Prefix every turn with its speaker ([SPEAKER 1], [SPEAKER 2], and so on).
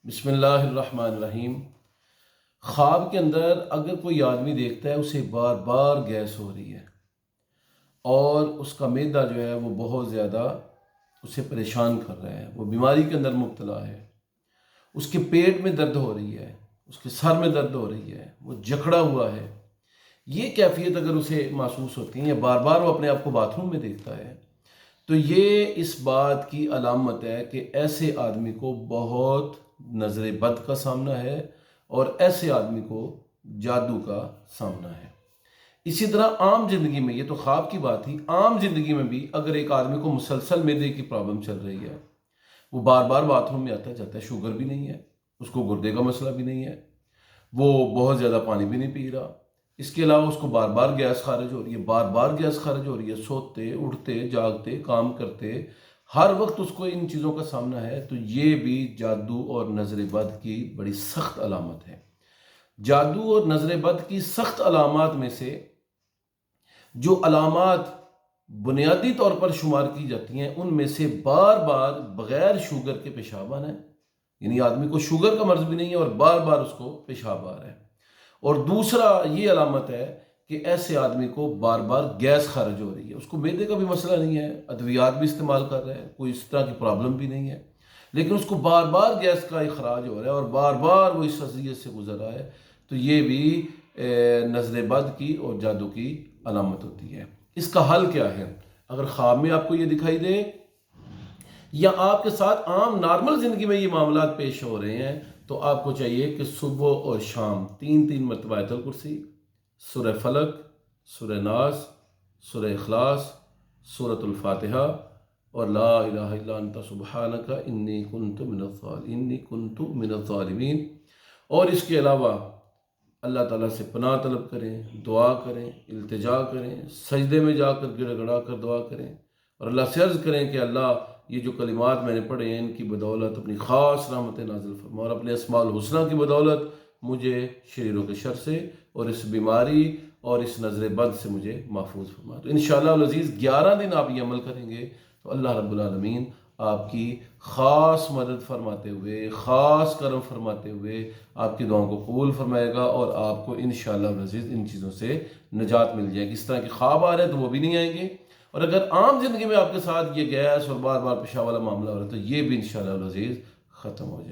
[SPEAKER 1] بسم اللہ الرحمن الرحیم۔ خواب کے اندر اگر کوئی آدمی دیکھتا ہے اسے بار بار گیس ہو رہی ہے اور اس کا معدہ جو ہے وہ بہت زیادہ اسے پریشان کر رہا ہے، وہ بیماری کے اندر مبتلا ہے، اس کے پیٹ میں درد ہو رہی ہے، اس کے سر میں درد ہو رہی ہے، وہ جکڑا ہوا ہے، یہ کیفیت اگر اسے محسوس ہوتی ہے یا بار بار وہ اپنے آپ کو باتھ روم میں دیکھتا ہے تو یہ اس بات کی علامت ہے کہ ایسے آدمی کو بہت نظر بد کا سامنا ہے اور ایسے آدمی کو جادو کا سامنا ہے۔ اسی طرح عام زندگی میں، یہ تو خواب کی بات تھی، عام زندگی میں بھی اگر ایک آدمی کو مسلسل معدے کی پرابلم چل رہی ہے، وہ بار بار باتھ روم میں آتا جاتا ہے، شوگر بھی نہیں ہے، اس کو گردے کا مسئلہ بھی نہیں ہے، وہ بہت زیادہ پانی بھی نہیں پی رہا، اس کے علاوہ اس کو بار بار گیس خارج ہو رہی ہے، بار بار گیس خارج ہو رہی ہے، سوتے اٹھتے جاگتے کام کرتے ہر وقت اس کو ان چیزوں کا سامنا ہے، تو یہ بھی جادو اور نظر بد کی بڑی سخت علامت ہے۔ جادو اور نظر بد کی سخت علامات میں سے جو علامات بنیادی طور پر شمار کی جاتی ہیں ان میں سے بار بار بغیر شوگر کے پیشاب آنا ہے، یعنی آدمی کو شوگر کا مرض بھی نہیں ہے اور بار بار اس کو پیشاب آ رہا ہے، اور دوسرا یہ علامت ہے کہ ایسے آدمی کو بار بار گیس خارج ہو رہی ہے، اس کو معدے کا بھی مسئلہ نہیں ہے، ادویات بھی استعمال کر رہا ہے، کوئی اس طرح کی پرابلم بھی نہیں ہے، لیکن اس کو بار بار گیس کا اخراج ہو رہا ہے اور بار بار وہ اس اذیت سے گزر رہا ہے، تو یہ بھی نظر بد کی اور جادو کی علامت ہوتی ہے۔ اس کا حل کیا ہے؟ اگر خواب میں آپ کو یہ دکھائی دے یا آپ کے ساتھ عام نارمل زندگی میں یہ معاملات پیش ہو رہے ہیں تو آپ کو چاہیے کہ صبح اور شام تین تین مرتبہ آیت الکرسی، سورہ فلق، سورہ ناس، سورہ اخلاص، سورۃ الفاتحہ اور لا الہ الا انت سبحانک انی کنت من الظالمین، اور اس کے علاوہ اللہ تعالیٰ سے پناہ طلب کریں، دعا کریں، التجا کریں، سجدے میں جا کر گڑ گڑا کر دعا کریں اور اللہ سے عرض کریں کہ اللہ یہ جو کلمات میں نے پڑھے ہیں ان کی بدولت اپنی خاص رحمت نازل فرما اور اپنے اسماء الحسنہ کی بدولت مجھے شریروں کے شر سے اور اس بیماری اور اس نظر بد سے مجھے محفوظ فرما۔ تو انشاءاللہ العزیز 11 دن آپ یہ عمل کریں گے تو اللہ رب العالمین آپ کی خاص مدد فرماتے ہوئے، خاص کرم فرماتے ہوئے آپ کی دعاؤں کو قبول فرمائے گا اور آپ کو انشاءاللہ العزیز ان چیزوں سے نجات مل جائے گی۔ اس طرح کے خواب آ رہے ہیں تو وہ بھی نہیں آئیں گے، اور اگر عام زندگی میں آپ کے ساتھ یہ گیس اور بار بار پیشاب والا معاملہ ہو رہا ہے تو یہ بھی انشاءاللہ العزیز ختم ہو جائے گا۔